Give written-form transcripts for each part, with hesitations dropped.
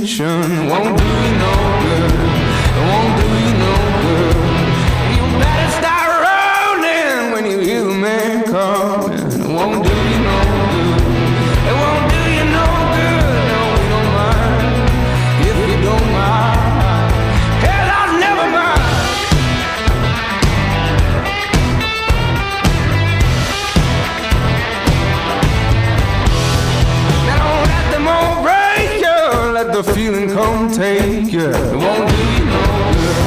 attention won't do you no good. It won't do you no good. You better start rolling when you hear the man coming. It won't do you no good. It won't do you no good. No, we don't mind if you don't mind. Hell, I'll never mind. Let the feeling come take you. It won't do you no good.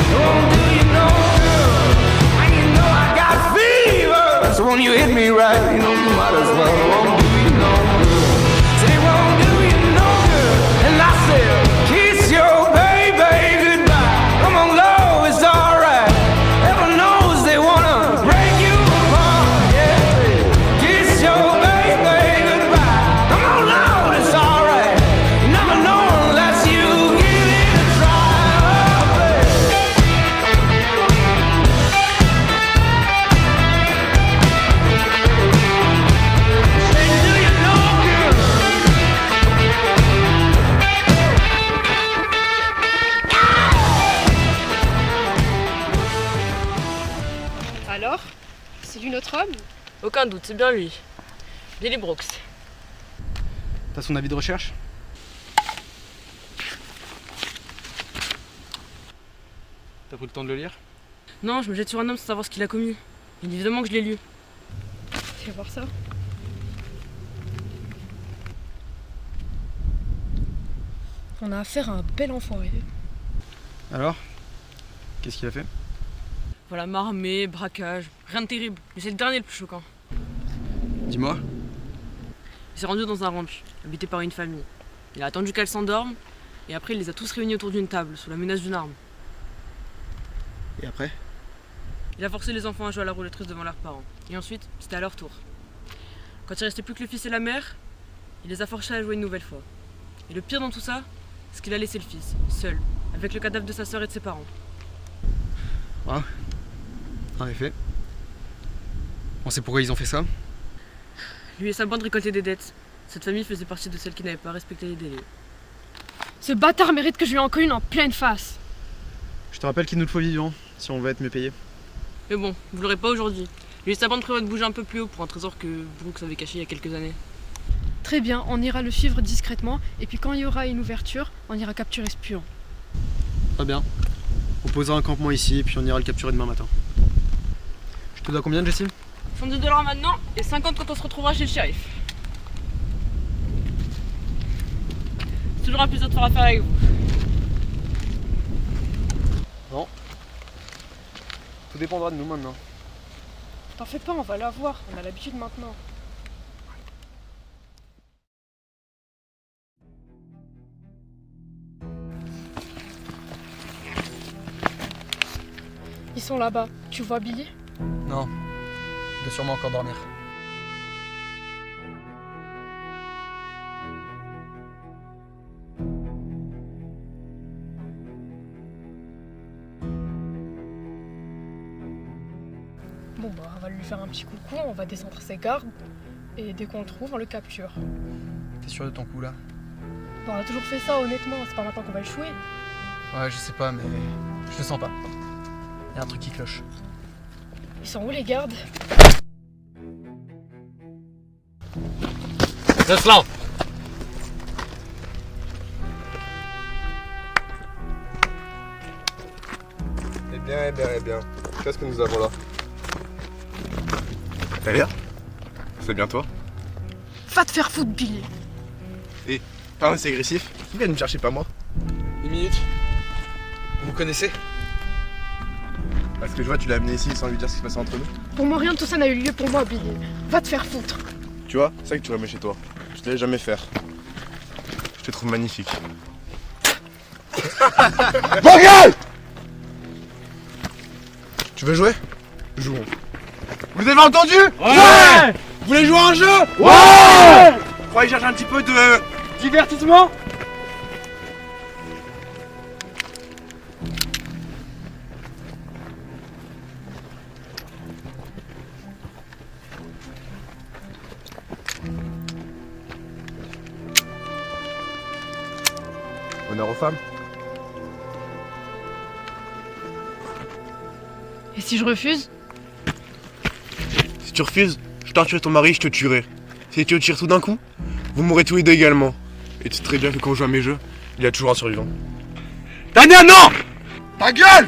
It won't do you no good. And you know I got fever, so when you hit me right, you know you might as well. It won't do you no good. Say it won't do you no good. And I said, kiss your baby goodbye. Come on, love, it's alright. Heaven knows they wanna break you apart. Yeah, kiss your baby goodbye. Come on, love, it's alright. Alors, c'est lui notre homme? Aucun doute, c'est bien lui. Billy Brooks. T'as son avis de recherche? T'as pris le temps de le lire? Non, je me jette sur un homme sans savoir ce qu'il a commis. Bien évidemment que je l'ai lu. Fais voir ça. On a affaire à un bel enfoiré. Alors? Qu'est-ce qu'il a fait? Voilà, marmée, braquage, rien de terrible. Mais c'est le dernier le plus choquant. Dis-moi. Il s'est rendu dans un ranch, habité par une famille. Il a attendu qu'elle s'endorme, et après il les a tous réunis autour d'une table, sous la menace d'une arme. Et après? Il a forcé les enfants à jouer à la roulette russe devant leurs parents. Et ensuite, c'était à leur tour. Quand il restait plus que le fils et la mère, il les a forcés à jouer une nouvelle fois. Et le pire dans tout ça, c'est qu'il a laissé le fils, seul, avec le cadavre de sa sœur et de ses parents. Ah. En effet. On sait pourquoi ils ont fait ça? Lui et sa bande récoltaient des dettes. Cette famille faisait partie de celles qui n'avaient pas respecté les délais. Ce bâtard mérite que je lui en colle une en pleine face. Je te rappelle qu'il nous le faut vivant, si on veut être mieux payé. Mais bon, vous l'aurez pas aujourd'hui. Lui et sa bande prévoient de bouger un peu plus haut pour un trésor que Brooks avait caché il y a quelques années. Très bien, on ira le suivre discrètement, et puis quand il y aura une ouverture, on ira capturer ce pion. Très bien. On posera un campement ici, et puis on ira le capturer demain matin. Je te dois combien, Jessie? 110$ maintenant, et 50 quand on se retrouvera chez le shérif. C'est toujours un plaisir de faire affaire avec vous. Non. Tout dépendra de nous maintenant. T'en fais pas, on va la voir, on a l'habitude maintenant. Ils sont là-bas, tu vois Billy? Non. Il doit sûrement encore dormir. Bon bah on va lui faire un petit coucou, on va descendre ses gardes, et dès qu'on le trouve, on le capture. T'es sûr de ton coup là? Bon, on a toujours fait ça honnêtement, c'est pas maintenant qu'on va le chouer. Ouais, je sais pas, mais je le sens pas. Y a un truc qui cloche. Ils sont où les gardes? Reste là. Eh bien. Qu'est-ce que nous avons là? Talia? C'est bien toi? Va te faire foutre Billy. Et, pas assez agressif? Qui vient me chercher, pas moi? Une minute. Vous me connaissez? Parce que je vois, tu l'as amené ici sans lui dire ce qui se passait entre nous. Pour moi rien de tout ça n'a eu lieu pour moi Billy. Va te faire foutre. Tu vois, c'est ça que tu remets chez toi. Je te laisse jamais faire. Je te trouve magnifique. Mon gueule! Tu veux jouer? Jouons. Vous avez entendu? Ouais! Vous voulez jouer à un jeu? Ouais! Vous croyez chercher un petit peu de divertissement? aux femmes. Et si je refuse? Si tu refuses, je torturerai ton mari, je te tuerai. Si tu le tires tout d'un coup, vous mourrez tous les deux également. Et tu sais très bien que quand je joue à mes jeux, il y a toujours un survivant. Tania, non! Ta gueule!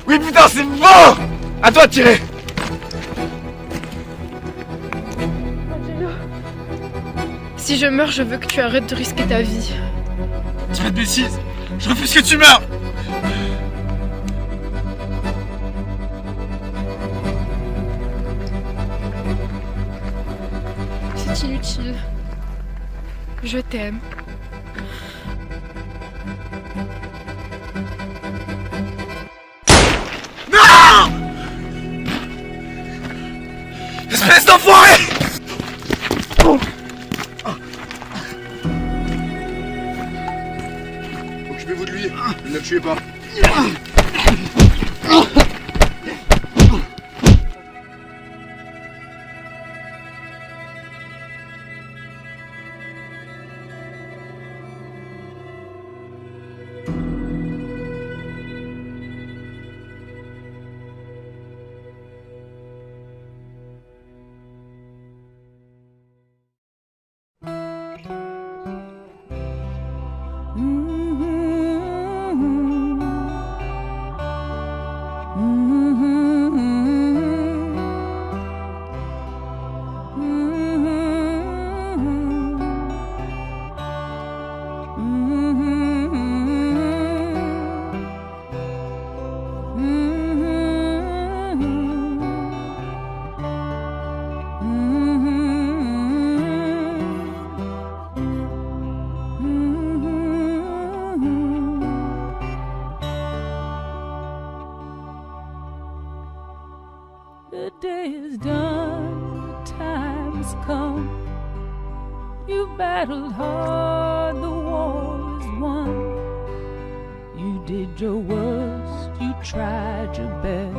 Oui putain, c'est bon! À toi de tirer! Si je meurs, je veux que tu arrêtes de risquer ta vie. Tu fais de bêtises! Je refuse que tu meurs! C'est inutile. Je t'aime. Espèce d'enfoiré! Occupez-vous de lui, ne le tuez pas. The day is done, the time has come. You battled hard, the war is won. You did your worst, you tried your best.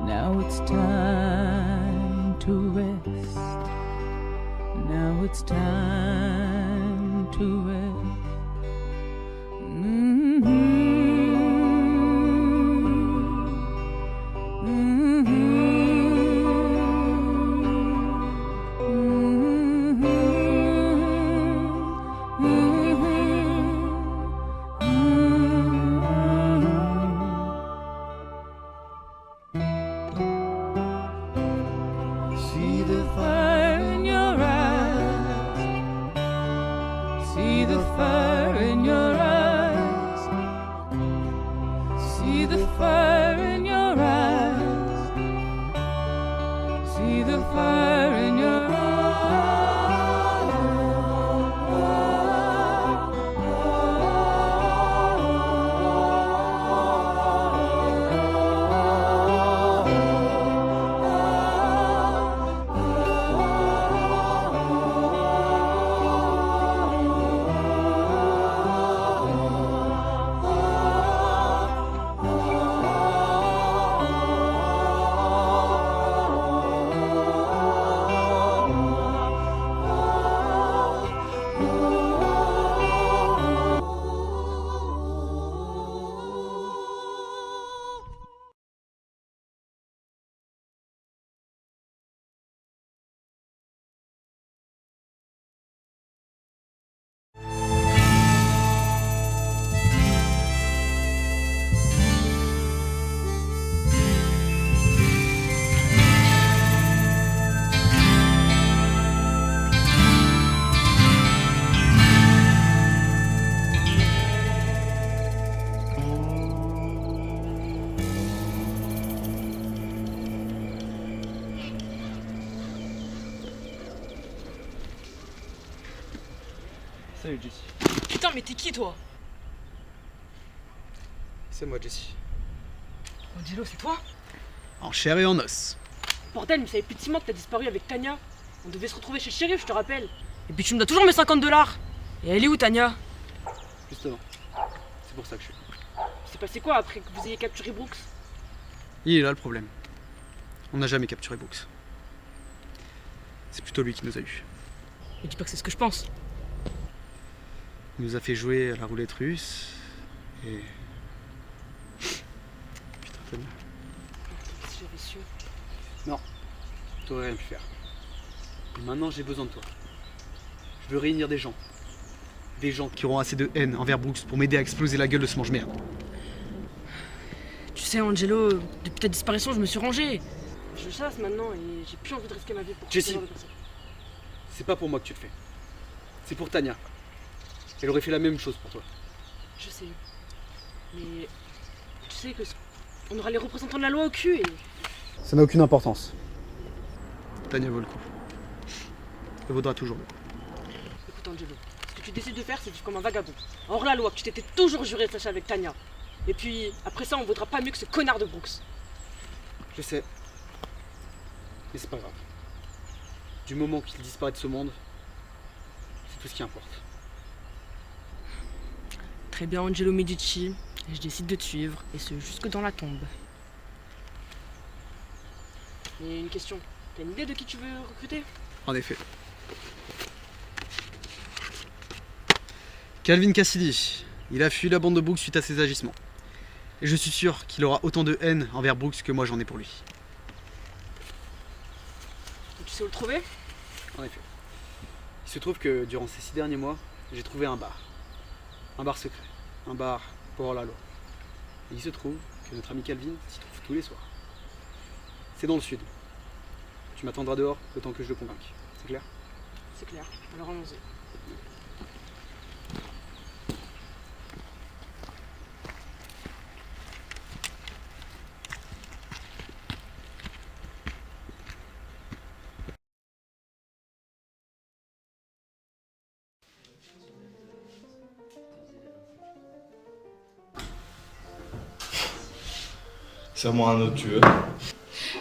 Now it's time to rest. Now it's time to rest. See the fire in your eyes. See the fire in your eyes. See the fire in your eyes. See the fire in your eyes. Salut Jessie. Putain, mais t'es qui toi? C'est moi Jessie. Angelo, c'est toi? En chair et en os. Bordel, mais ça fait plus de 6 mois que t'as disparu avec Tania. On devait se retrouver chez le shérif, je te rappelle. Et puis tu me dois toujours mes 50$. Et elle est où, Tania? Justement. C'est pour ça que je suis. C'est passé quoi après que vous ayez capturé Brooks? Il est là le problème. On n'a jamais capturé Brooks. C'est plutôt lui qui nous a eus. Mais dis pas que c'est ce que je pense. Il nous a fait jouer à la roulette russe. Et... Putain, Tania. Si j'avais su. T'aurais rien pu faire. Et maintenant j'ai besoin de toi. Je veux réunir des gens. Des gens qui auront assez de haine envers Brooks pour m'aider à exploser la gueule de ce mange-merde. Tu sais, Angelo, depuis ta disparition, je me suis rangé. Je chasse maintenant et j'ai plus envie de risquer ma vie pour Jessie. ce genre de personne. C'est pas pour moi que tu le fais. C'est pour Tania. Elle aurait fait la même chose pour toi. Je sais. Mais tu sais que on aura les représentants de la loi au cul et. Ça n'a aucune importance. Tania vaut le coup. Elle vaudra toujours le coup. Écoute, Angelo, ce que tu décides de faire, c'est vivre comme un vagabond. Hors la loi, que tu t'étais toujours juré de lâcher avec Tania. Et puis, après ça, on vaudra pas mieux que ce connard de Brooks. Je sais. Mais c'est pas grave. Du moment qu'il disparaît de ce monde, c'est tout ce qui importe. Très bien, Angelo Medici. Je décide de te suivre, et ce jusque dans la tombe. Et une question. T'as une idée de qui tu veux recruter? En effet. Calvin Cassidy. Il a fui la bande de Brooks suite à ses agissements. Et je suis sûr qu'il aura autant de haine envers Brooks que moi j'en ai pour lui. Et tu sais où le trouver? En effet. Il se trouve que durant ces 6 derniers mois, j'ai trouvé un bar. Un bar secret. Un bar pour hors la loi. Et il se trouve que notre ami Calvin s'y trouve tous les soirs. C'est dans le sud. Tu m'attendras dehors le temps que je le convainque. C'est clair? C'est clair. Alors allons-y. Serre-moi un autre, tu veux?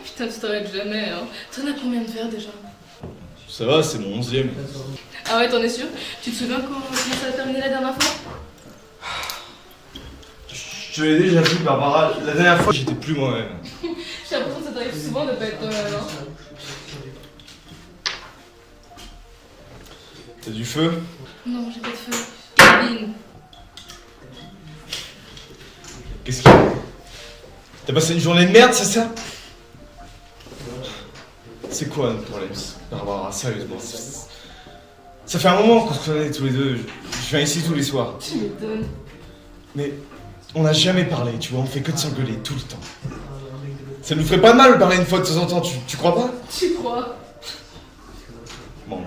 Putain, tu t'arrêtes jamais, hein. T'en as combien de verres déjà? Ça va, c'est mon 11e. Ah ouais, t'en es sûr? Tu te souviens comment ça a terminé la dernière fois? Je te l'ai déjà dit, Barbara, la dernière fois j'étais plus moi-même. J'ai l'impression que ça t'arrive souvent de pas être toi-même, hein. T'as du feu? Non, j'ai pas de feu. Kevin. Qu'est-ce qu'il y a? T'as passé une journée de merde, c'est ça? C'est quoi notre problème, Barbara? Sérieusement, ça fait un moment qu'on se connaît tous les deux. Je viens ici tous les soirs. Tu m'étonnes. Mais on n'a jamais parlé, tu vois, on fait que de s'engueuler tout le temps. Ça nous ferait pas de mal de parler une fois de temps en temps, tu crois pas? Tu crois? Bon,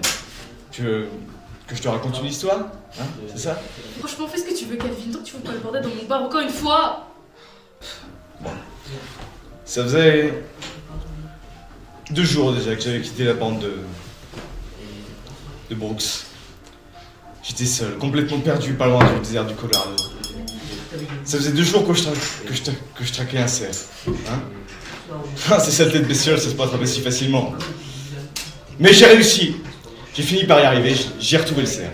tu veux que je te raconte une histoire? Hein? C'est ça? Franchement, fais ce que tu veux, Calvin. Tant que tu fous pas le bordel dans mon bar encore une fois. Bon. Ça faisait 2 jours déjà que j'avais quitté la bande de Brooks. J'étais seul, complètement perdu, pas loin du désert du Colorado. Ça faisait 2 jours que je traquais un cerf. Hein? Ah, ces saletés de bestioles, ça se peut attraper si facilement. Mais j'ai réussi. J'ai fini par y arriver, j'ai retrouvé le cerf.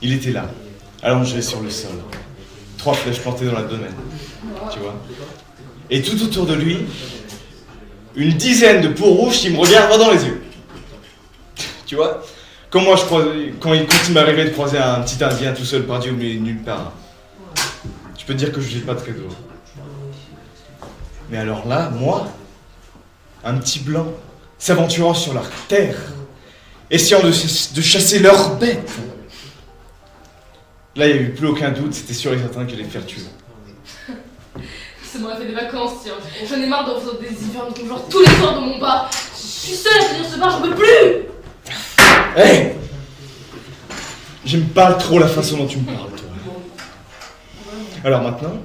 Il était là, allongé sur le sol. 3 flèches plantées dans l'abdomen. Tu vois? Et tout autour de lui, une dizaine de peaux rouges qui me regardent droit dans les yeux. Tu vois? Quand il m'arrivait de croiser un petit Indien tout seul perdu au milieu de nulle part. Je peux te dire que je n'ai pas très d'eau. Mais alors là, moi, un petit blanc, s'aventurant sur leur terre, essayant de chasser leurs bêtes. Là, il n'y a eu plus aucun doute, c'était sûr et certain que j'allais me faire tuer. Ça m'aurait fait des vacances, tiens. J'en ai marre d'en faire des hivers de genre tous les soirs dans mon bar. Je suis seule à tenir ce bar, j'en peux plus. Hey! J'aime pas trop la façon dont tu me parles, toi. Alors maintenant,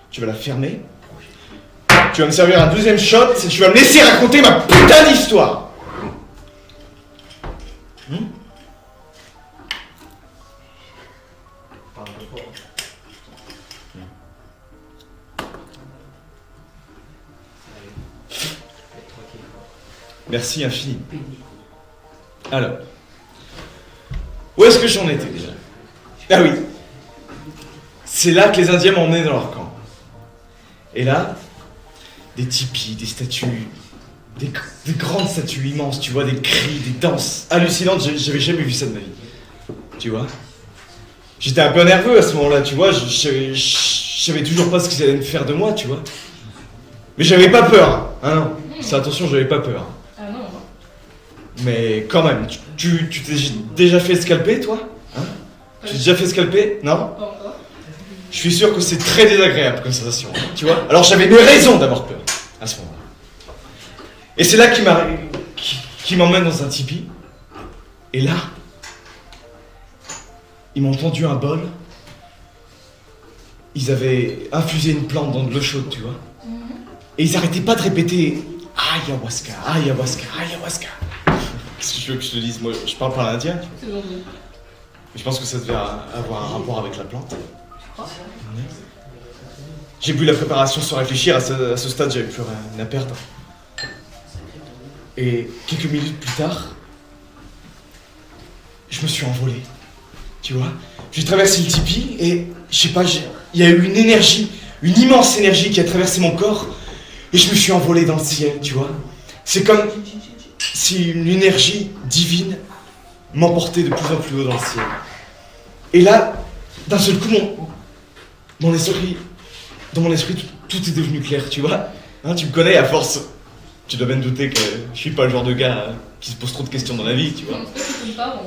tu vas la fermer. Tu vas me servir un 2e shot et tu vas me laisser raconter ma putain d'histoire. Merci infiniment. Alors, où est-ce que j'en étais déjà? Ah oui, c'est là que les Indiens m'emmenaient dans leur camp. Et là, des tipis, des statues, des grandes statues immenses, tu vois, des cris, des danses hallucinantes, j'avais jamais vu ça de ma vie. Tu vois? J'étais un peu nerveux à ce moment-là, tu vois, je savais toujours pas ce qu'ils allaient me faire de moi, tu vois. Mais j'avais pas peur, hein, non. Fais attention, j'avais pas peur. Ah non. Mais quand même, tu t'es déjà fait scalper, toi? Hein? Tu t'es déjà fait scalper? Non? Pas encore. Je suis sûr que c'est très désagréable comme sensation, tu vois? Alors j'avais mes raisons d'avoir peur, à ce moment-là. Et c'est là qu'il m'emmène dans un tipi. Et là, ils m'ont tendu un bol. Ils avaient infusé une plante dans de l'eau chaude, tu vois? Et ils arrêtaient pas de répéter ayahuasca, ayahuasca, ayahuasca. Qu'est-ce que tu veux que je te dise? Moi, je parle pas l'indien. C'est gentil. Je pense que ça devait avoir un rapport avec la plante. J'ai bu la préparation sans réfléchir, à ce stade j'avais plus rien à perdre. Et quelques minutes plus tard, je me suis envolé. Tu vois? J'ai traversé le tipi et, je sais pas, il y a eu une énergie, une immense énergie qui a traversé mon corps et je me suis envolé dans le ciel, tu vois? C'est comme si une énergie divine m'emportait de plus en plus haut dans le ciel. Et là, d'un seul coup, dans mon esprit, tout est devenu clair, tu vois? Hein, tu me connais à force. Tu dois bien te douter que je suis pas le genre de gars qui se pose trop de questions dans la vie, tu vois? Non, c'est pas que tu me parles.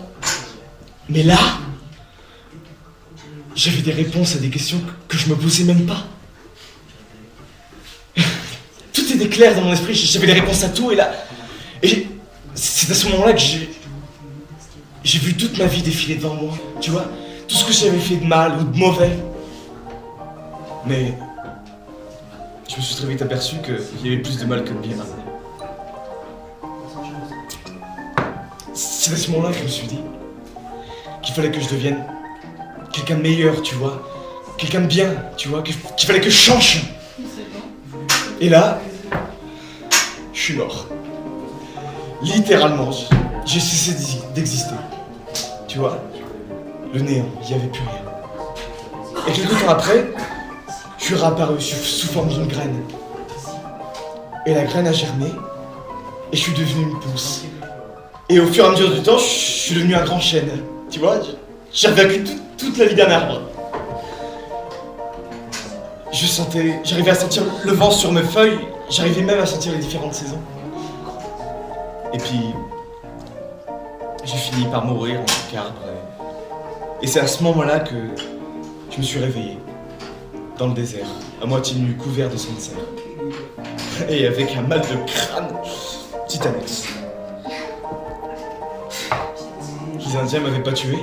Mais là, j'avais des réponses à des questions que je me posais même pas. Tout était clair dans mon esprit, j'avais des réponses à tout, et c'est à ce moment-là que j'ai vu toute ma vie défiler devant moi, tu vois? Tout ce que j'avais fait de mal ou de mauvais. Mais je me suis très vite aperçu qu'il y avait plus de mal que de bien. C'est à ce moment-là que je me suis dit qu'il fallait que je devienne quelqu'un de meilleur, tu vois, quelqu'un de bien, tu vois, qu'il fallait que je change. Et là, je suis mort. Littéralement, j'ai cessé d'exister. Tu vois, le néant, il n'y avait plus rien. Et quelques temps après, je suis réapparu sous forme d'une graine. Et la graine a germé, et je suis devenu une pousse. Et au fur et à mesure du temps, je suis devenu un grand chêne. Tu vois, j'ai revécu toute la vie d'un arbre. J'arrivais à sentir le vent sur mes feuilles, j'arrivais même à sentir les différentes saisons. Et puis, j'ai fini par mourir en tant qu'arbre. Et c'est à ce moment-là que je me suis réveillé, dans le désert, à moitié nu, couvert de sang de cerf. Et avec un mal de crâne titanesque. Les Indiens m'avaient pas tué.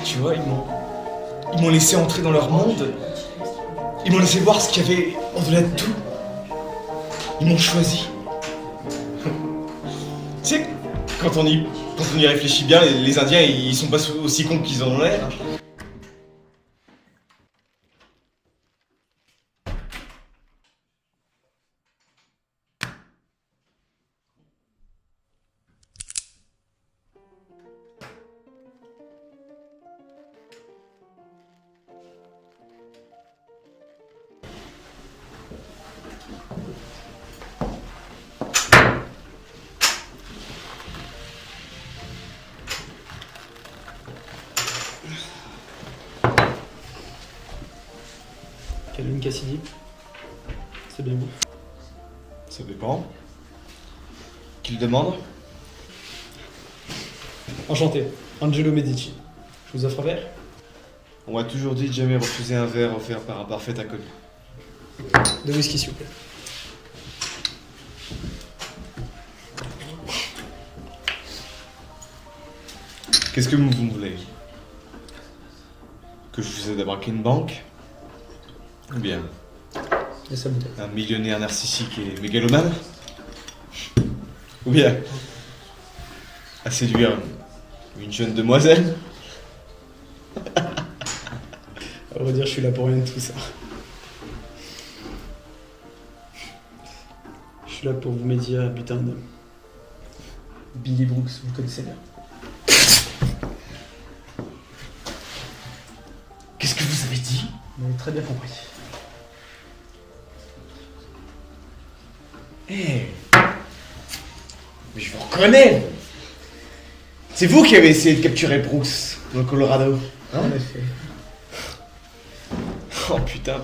Tu vois, ils m'ont laissé entrer dans leur monde. Ils m'ont laissé voir ce qu'il y avait au-delà de tout. Ils m'ont choisi. Tu sais, quand on y réfléchit bien, les Indiens, ils sont pas aussi cons qu'ils en ont l'air. Calvin Cassidy. C'est bien vous. Ça dépend. Qui le demande? Enchanté, Angelo Medici. Je vous offre un verre? On m'a toujours dit de jamais refuser un verre offert par un parfait inconnu. De whisky, s'il vous plaît. Qu'est-ce que vous voulez? Que je vous aide à braquer une banque? Ou bien Et ça bouteille. un millionnaire narcissique et mégalomane? Ou bien à séduire une jeune demoiselle? À vrai dire, je suis là pour rien de tout ça. suis là pour vous m'aider à buter un homme. Billy Brooks, vous le connaissez bien. Qu'est-ce que vous avez dit? Vous m'avez très bien compris. Eh, mais je vous reconnais. C'est vous qui avez essayé de capturer Brooks dans le Colorado. En effet. Oh putain.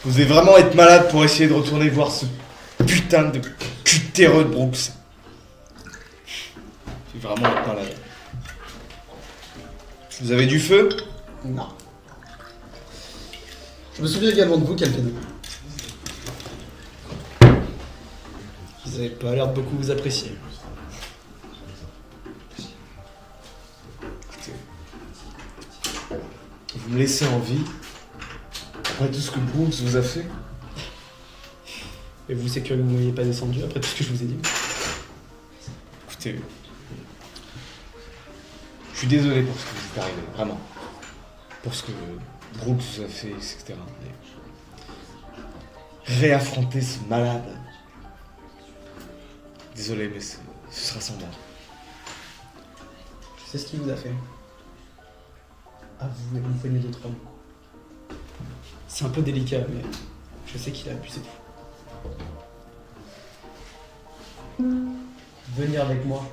Vous devez vraiment être malade pour essayer de retourner voir ce putain de cul de terreux de Brooks. Vous devez vraiment être malade. Vous avez du feu? Non. Je me souviens également de vous, Calvin. Vous avez pas l'air de beaucoup vous apprécier. Vous me laissez en vie après tout ce que Brooks vous a fait? Et vous, c'est que vous ne m'aviez pas descendu après tout ce que je vous ai dit. Écoutez, je suis désolé pour ce qui vous est arrivé, vraiment. Pour ce que Brooks vous a fait, etc. Mais réaffronter ce malade. Désolé, mais ce sera sans moi. Je sais ce qu'il vous a fait. À vous et une poignée d'autres hommes. C'est un peu délicat, mais je sais qu'il a abusé de vous. Venir avec moi,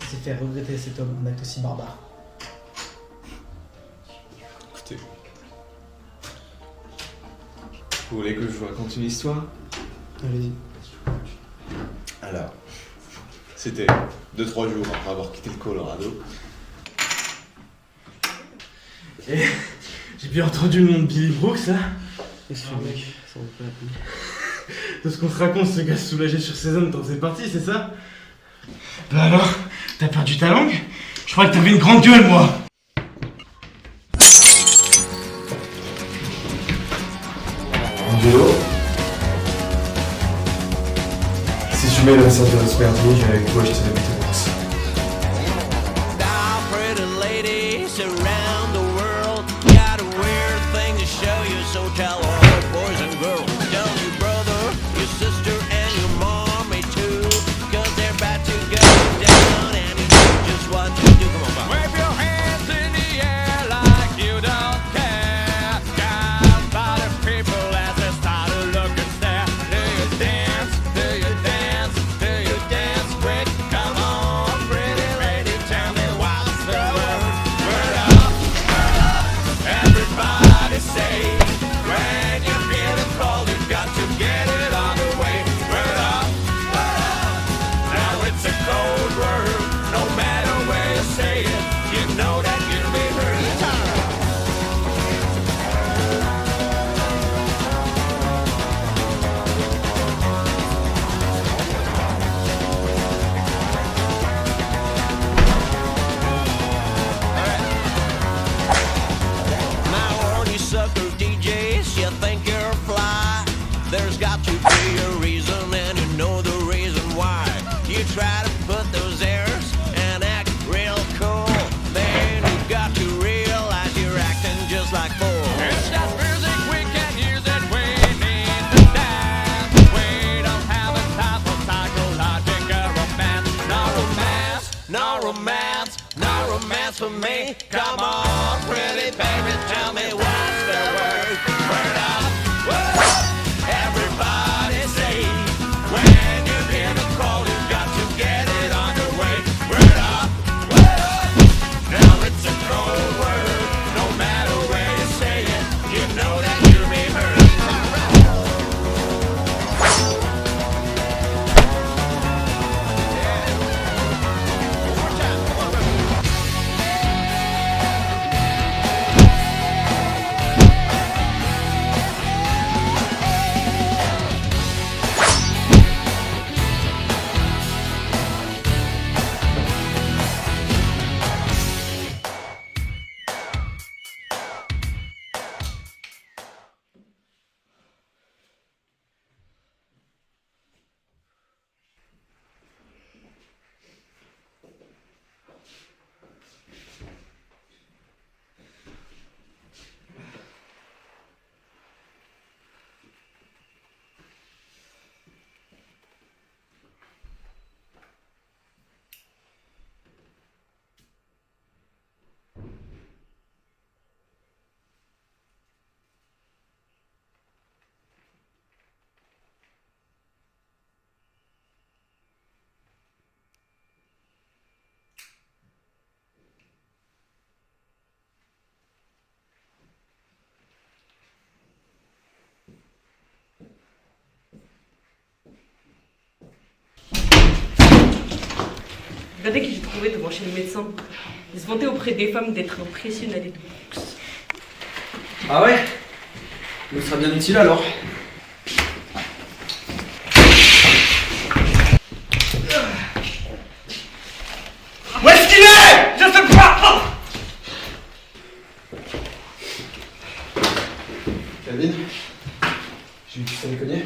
c'est faire regretter cet homme un acte aussi barbare. Écoutez, vous voulez que je vous raconte une histoire? Allez-y. Alors, c'était 2-3 jours après avoir quitté le Colorado. Et j'ai bien entendu le nom de Billy Brooks, là. Qu'est-ce que mec, ça vaut pas la peine. De ce qu'on se raconte, ce gars soulagé sur ses hommes quand c'est parti, c'est ça? Bah alors, t'as perdu ta langue? Je croyais que t'avais une grande gueule, moi. Angelo, si tu mets le message de l'espère, je viens avec toi, je te donne tes box. Now, pretty ladies around the world got a weird thing to show you, so tell all the boys and girls. Tell your brother, your sister, and your mommy too, 'cause they're about to go down and you know just what to do. Come on, Bob. Wave your hands in the air like you don't care. Got by the people as they start to look and stare. Do you dance? Do you dance? Do you dance quick? Come on, pretty lady, tell me what's the word. Word up, everybody say. When you're feeling cold, you've got to get it on the way. Word up, now it's a cold word. No matter where you say it, you know that you'll be heard. Now all you sucker DJs, you think you're fly. There's got to be a reason, and you know the reason why. You try to put those airs and act real cool. Then you got to realize you're acting just like fools. It's just music, we can use it, we need to dance. We don't have a time for psychological romance. No romance, no romance, no romance for me. Come on, pretty baby, tell me what's the word. Word up, word up. Everybody say, when you hear the call, you've got to get it underway. Word up, word up. Now it's a cold word. No matter where you say it, you know that you'll be heard. One more time, come on, baby. Regardez qui j'ai trouvé devant chez le médecin. Il se vantait auprès des femmes d'être impressionné des books. Ah ouais? Il sera bien utile alors. Où est-ce qu'il est? Je sais pas. Calvin, j'ai vu que tu savais cogner.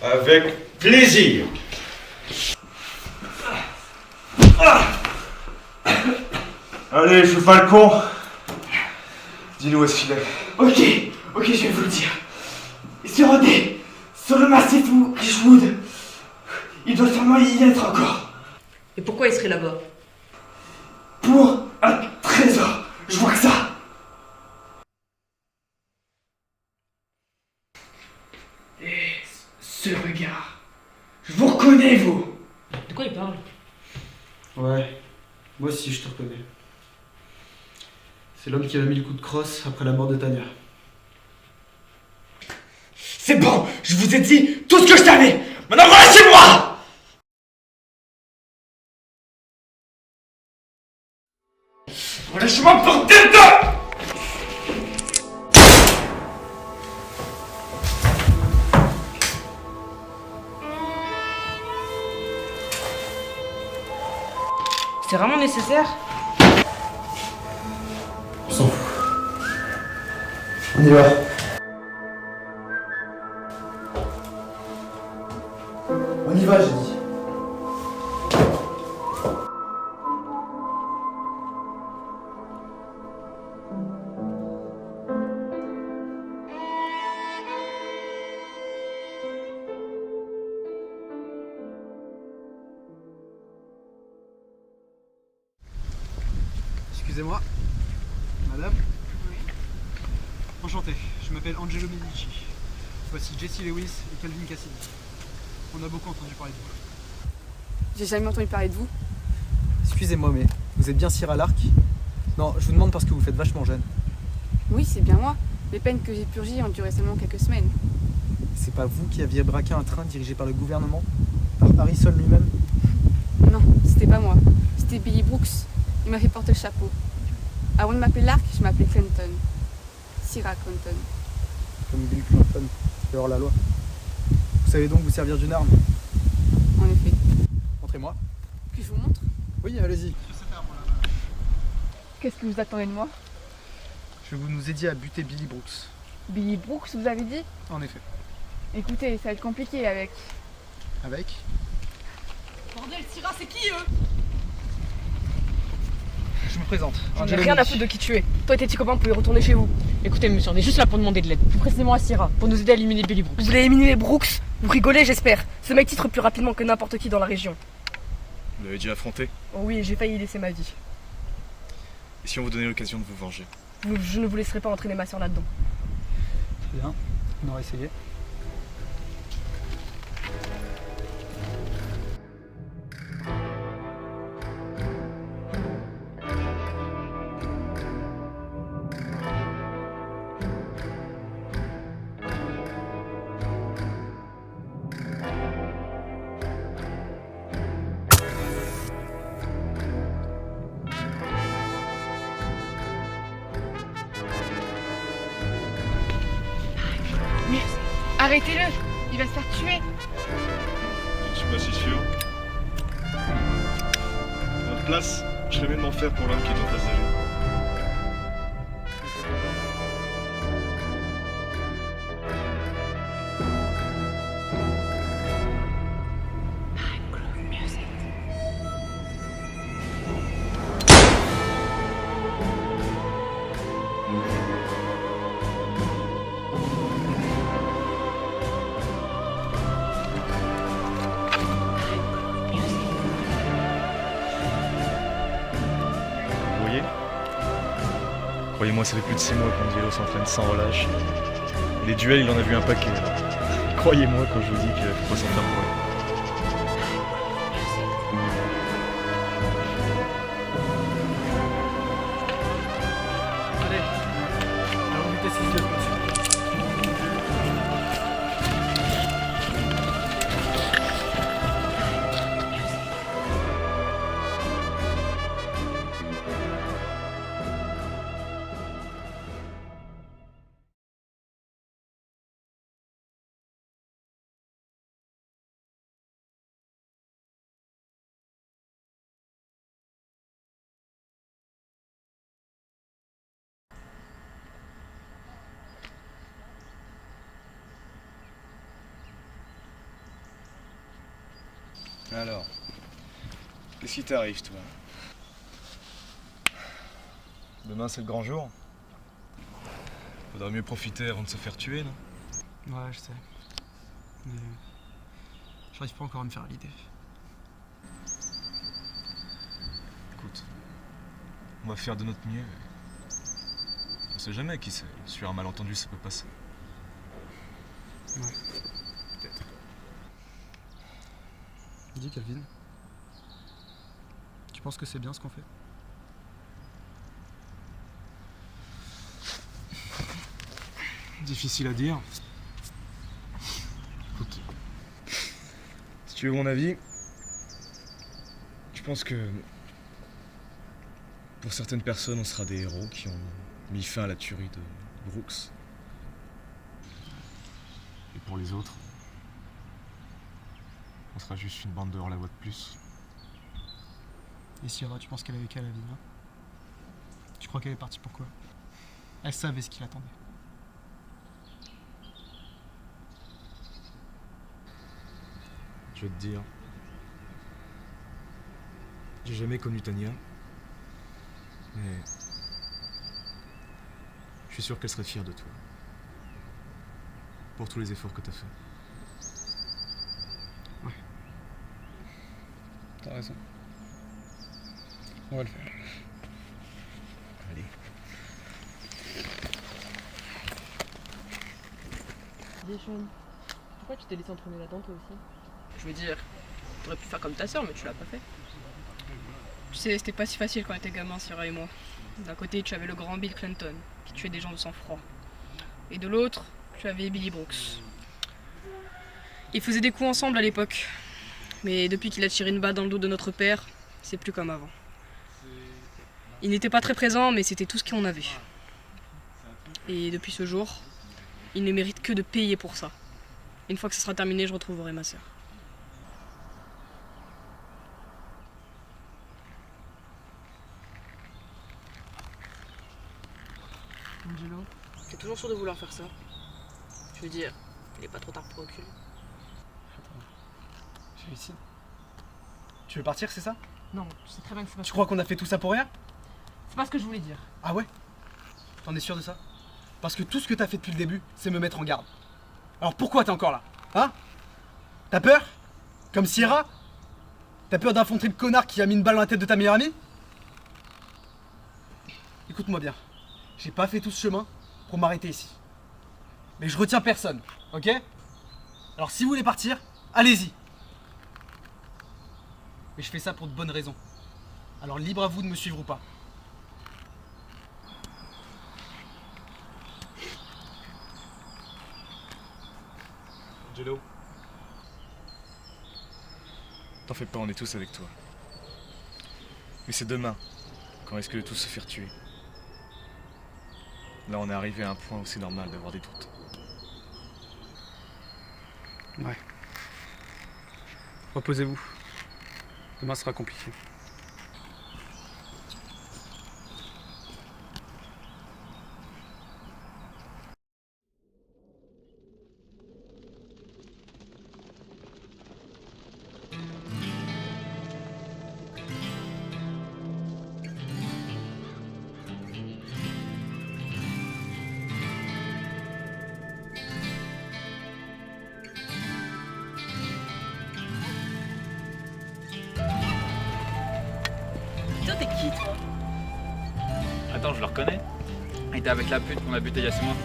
Avec plaisir. Allez, je suis Falcon. Dis-nous où est-ce qu'il est. Ok, je vais vous le dire. Sur Rodé, sur le massif Richwood. Il doit sûrement y être encore. Et pourquoi il serait là-bas? Pour un trésor. Je vois que ça. Et ce regard. Je vous reconnais, vous. De quoi il parle? Ouais, moi aussi je te reconnais. C'est l'homme qui avait mis le coup de crosse après la mort de Tania. C'est bon, je vous ai dit tout ce que je savais. Maintenant relâchez-moi. Relâchez-moi, bordel de... C'est vraiment nécessaire? On s'en fout. On y va. On y va, j'ai dit. Excusez-moi. Madame? Oui. Enchanté, je m'appelle Angelo Medici. Voici Jesse Lewis et Calvin Cassidy. On a beaucoup entendu parler de vous. J'ai jamais entendu parler de vous. Excusez-moi, mais vous êtes bien Sierra Lark? Non, je vous demande parce que vous faites vachement jeune. Oui, c'est bien moi. Les peines que j'ai purgées ont duré seulement quelques semaines. C'est pas vous qui aviez braqué un train dirigé par le gouvernement? Par Harrison lui-même? Non, c'était pas moi. C'était Billy Brooks. Il m'a fait porter le chapeau. Avant de m'appeler Lark, je m'appelais Clinton. Sierra Clinton. Comme Bill Clinton, c'est hors la loi. Vous savez donc vous servir d'une arme? En effet. Montrez-moi. Que je vous montre? Oui, allez-y. Qu'est-ce que vous attendez de moi? Je vous nous aider à buter Billy Brooks. Billy Brooks, vous avez dit? En effet. Écoutez, ça va être compliqué avec... Avec? Bordel, Sierra, c'est qui eux? Je me présente. J'en ai rien à foutre de qui tu es. Toi et tes petits copains, vous pouvez retourner chez vous. Écoutez, monsieur, on est juste là pour demander de l'aide. Plus précisément à Sierra, pour nous aider à éliminer Billy Brooks. Vous voulez éliminer Brooks? Vous rigolez, j'espère. Ce mec titre plus rapidement que n'importe qui dans la région. Vous l'avez déjà affronté. Oh oui, j'ai failli y laisser ma vie. Et si on vous donnait l'occasion de vous venger? Je ne vous laisserai pas entraîner ma soeur là-dedans. Très bien. On aurait essayé. Arrêtez-le! Il va se faire tuer! Je suis pas si sûr. À votre place, je serais même d'en faire pour l'homme qui est en face de lui. Croyez-moi, ça fait plus de 6 mois qu'Angelo s'entraîne sans relâche. Et les duels, il en a vu un paquet. Alors. Croyez-moi quand je vous dis qu'il faut pas s'en faire pour rien. Allez, allons vitesse 6 de plus. Alors, qu'est-ce qui t'arrive, toi? Demain, c'est le grand jour. Faudrait mieux profiter avant de se faire tuer, non? Ouais, je sais. Mais j'arrive pas encore à me faire à l'idée. Écoute, on va faire de notre mieux. On sait jamais, qui sait. Sur un malentendu, ça peut passer. Ouais. Peut-être. Dis, Calvin. Tu penses que c'est bien ce qu'on fait? Difficile à dire. Écoute, si tu veux mon avis, je pense que pour certaines personnes, on sera des héros qui ont mis fin à la tuerie de Brooks. Et pour les autres, on sera juste une bande de hors-la-loi de plus. Et Sierra, tu penses qu'elle avait qu'à la vie, hein? Tu crois qu'elle est partie pour quoi? Elle savait ce qui l'attendait. Je vais te dire, j'ai jamais connu Tania, mais je suis sûr qu'elle serait fière de toi. Pour tous les efforts que t'as fait. Ouais. T'as raison. On va le faire. Allez. Dis Sean, pourquoi tu t'es laissé entraîner là-dedans toi aussi? Je veux dire, t'aurais pu faire comme ta soeur, mais tu l'as pas fait. Tu sais, c'était pas si facile quand on était gamin, Sierra et moi. D'un côté, tu avais le grand Bill Clinton, qui tuait des gens de sang-froid. Et de l'autre, tu avais Billy Brooks. Ils faisaient des coups ensemble à l'époque. Mais depuis qu'il a tiré une balle dans le dos de notre père, c'est plus comme avant. Il n'était pas très présent, mais c'était tout ce qu'on avait. Et depuis ce jour, il ne mérite que de payer pour ça. Une fois que ce sera terminé, je retrouverai ma sœur. Angelo, t'es toujours sûr de vouloir faire ça? Je veux dire, il est pas trop tard pour reculer. J'ai réussi. Tu veux partir, c'est ça? Non, tu sais très bien que c'est pas Tu crois qu'on a fait tout ça pour rien? C'est pas ce que je voulais dire. Ah ouais? T'en es sûr de ça? Parce que tout ce que t'as fait depuis le début, c'est me mettre en garde. Alors pourquoi t'es encore là? Hein? T'as peur? Comme Sierra? T'as peur d'affronter le connard qui a mis une balle dans la tête de ta meilleure amie? Écoute-moi bien. J'ai pas fait tout ce chemin pour m'arrêter ici. Mais je retiens personne, ok? Alors si vous voulez partir, allez-y. Mais je fais ça pour de bonnes raisons. Alors libre à vous de me suivre ou pas. Angelo, t'en fais pas, on est tous avec toi. Mais c'est demain, quand risque de tous se faire tuer. Là, on est arrivé à un point où c'est normal d'avoir des doutes. Ouais. Reposez-vous. Demain sera compliqué. Putain, t'es qui toi? Attends, je le reconnais. Il était avec la pute qu'on a buté il y a 6 mois.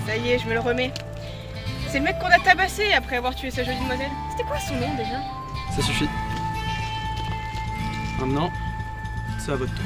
Ça y est, je me le remets. C'est le mec qu'on a tabassé après avoir tué sa jolie demoiselle. C'était quoi son nom déjà? Ça suffit. Maintenant, c'est à votre tour.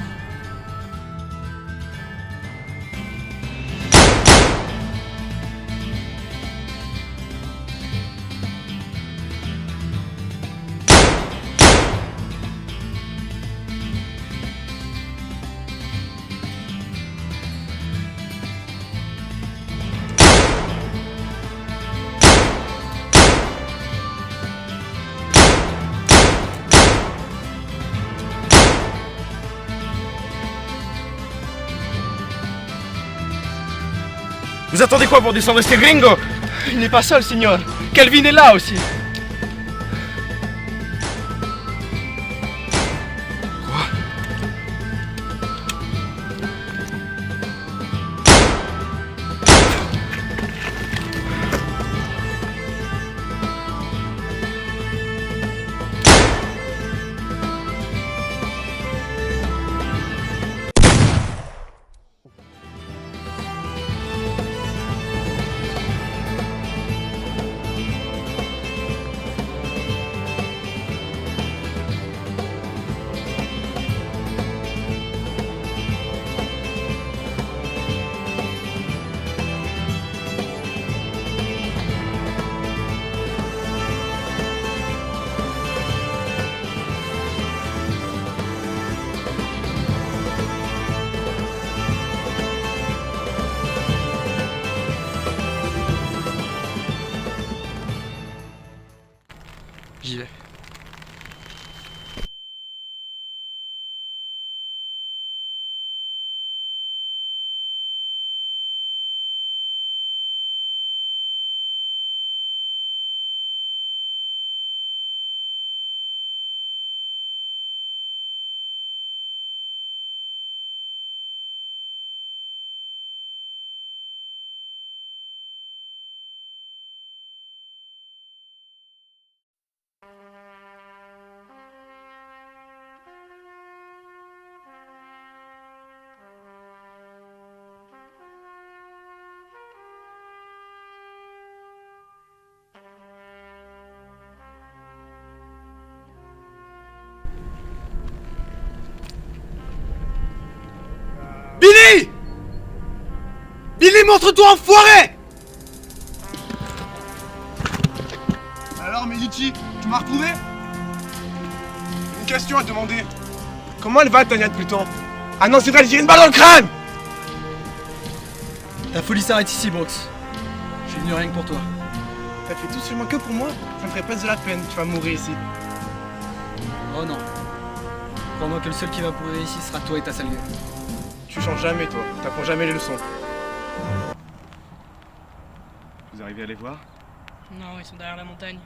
Vous attendez quoi pour descendre ces gringos? Il n'est pas seul, signor. Calvin est là aussi. montre-toi, enfoiré! Alors, Medici, tu m'as retrouvé? Une question à te demander. Comment elle va, Tania, depuis le temps? Ah non, c'est vrai, elle tire une balle dans le crâne! Ta folie s'arrête ici, Brooks. Je suis venu rien que pour toi. T'as fait tout seulement que pour moi? Ça me ferait pas de la peine, tu vas mourir ici. Oh non. Crois-moi que le seul qui va pourrir ici sera toi et ta sale gueule. Tu changes jamais, toi. T'apprends jamais les leçons. Vous arrivez à les voir? Non, ils sont derrière la montagne.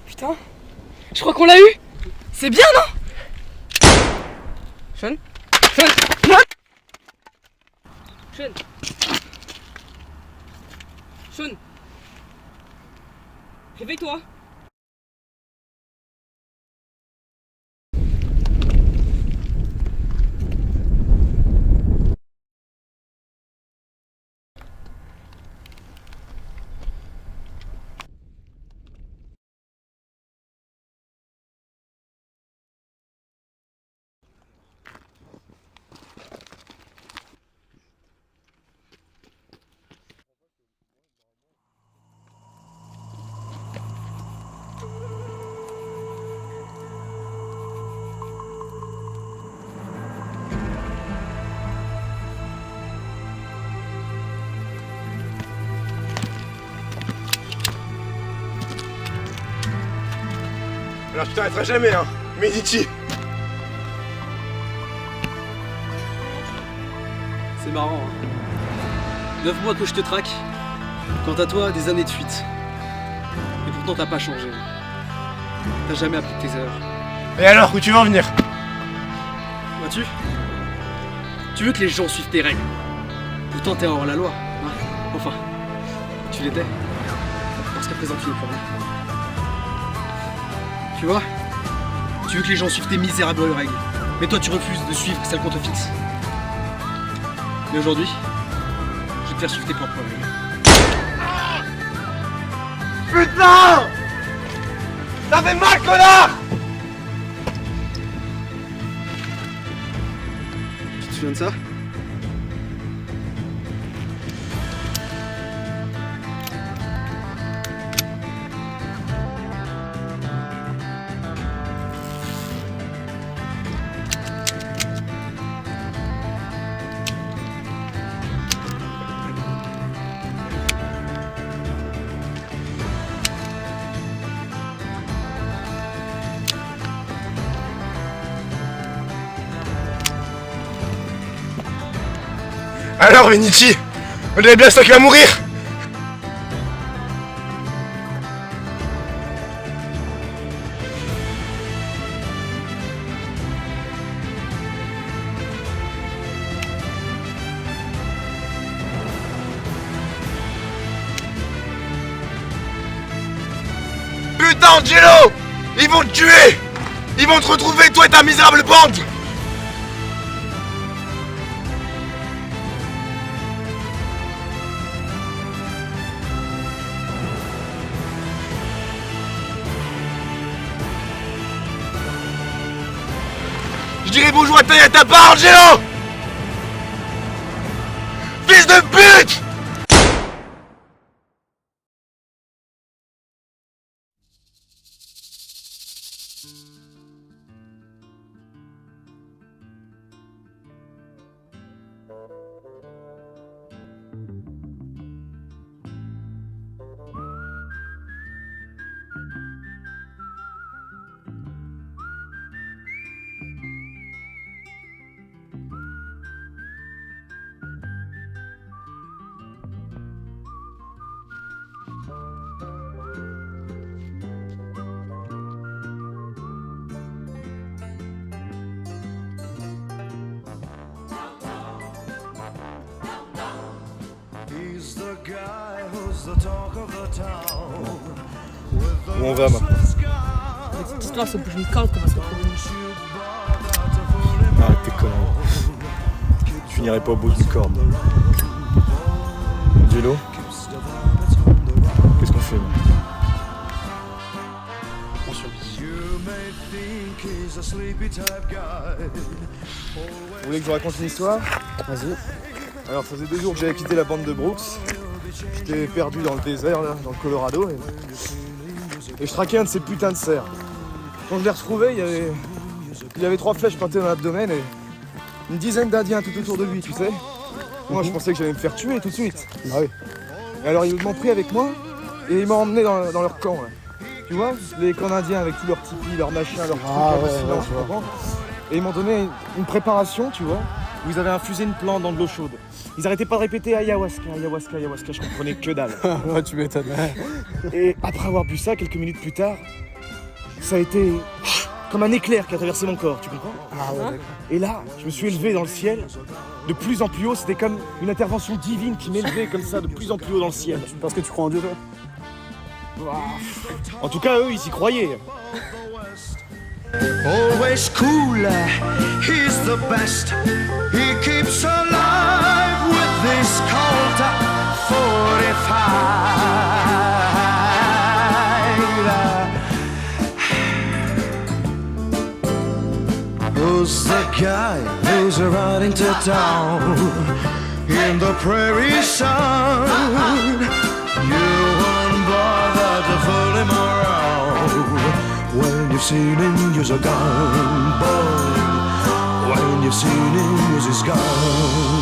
Putain, je crois qu'on l'a eu. C'est bien, non? Sean? Sean? Sean? Sean? Réveille-toi. Alors tu t'arrêteras jamais, hein, Medici. C'est marrant, hein. 9 mois que je te traque. Quant à toi, des années de fuite. Et pourtant t'as pas changé. T'as jamais appris de tes erreurs. Et alors, où tu veux en venir? Vois-tu? Tu veux que les gens suivent tes règles. Pourtant t'es hors la loi, hein. Enfin, tu l'étais. Parce qu'à présent tu n'es plus rien. Tu vois? Tu veux que les gens suivent tes misérables règles. Mais toi tu refuses de suivre celles qu'on te fixe. Mais aujourd'hui, je vais te faire suivre tes propres règles. Putain! Ça fait mal, connard! Tu te souviens de ça? Alors, Medici, on dirait bien ça qui va mourir. Putain, Angelo! Ils vont te tuer! Ils vont te retrouver, toi et ta misérable bande! Je dirais bonjour à ta et à ta part, Angelo! Fils de pute! Où on va maintenant? Cette histoire se bouge une corde comme ça. Arrête tes conneries. Je finirai pas au bout d'une corde. Angelo, qu'est-ce qu'on fait là? On survit. Vous voulez que je vous raconte une histoire? Vas-y. Alors ça faisait 2 jours que j'avais quitté la bande de Brooks. J'étais perdu dans le désert, là, dans le Colorado. Et je traquais un de ces putains de cerfs. Quand je l'ai retrouvé, il y avait 3 flèches plantées dans l'abdomen et une dizaine d'Indiens tout autour de lui, tu sais. Moi je pensais que j'allais me faire tuer tout de suite. Ah oui. Et alors ils m'ont pris avec moi et ils m'ont emmené dans leur camp. Là. Tu vois, les camps indiens avec tous leurs tipis, leurs machins, leurs trucs, hallucinants, je comprends. Et ils m'ont donné une préparation, tu vois, où ils avaient infusé une plante dans de l'eau chaude. Ils arrêtaient pas de répéter ayahuasca, ayahuasca, ayahuasca, je comprenais que dalle. Ouais, tu m'étonnes. Et après avoir bu ça, quelques minutes plus tard, ça a été comme un éclair qui a traversé mon corps, tu comprends? Ah ouais, d'accord. Et là, je me suis élevé dans le ciel, de plus en plus haut, c'était comme une intervention divine qui m'élevait comme ça, de plus en plus haut dans le ciel. Parce que tu crois en Dieu, toi? En tout cas, eux, ils y croyaient. Always cool, he's the best. He keeps alive with this Colt 45. Who's the guy who's riding to town in the prairie sun? You won't bother to fool him around. When you've seen him, you're gone, boy. When you've seen him, he's gone.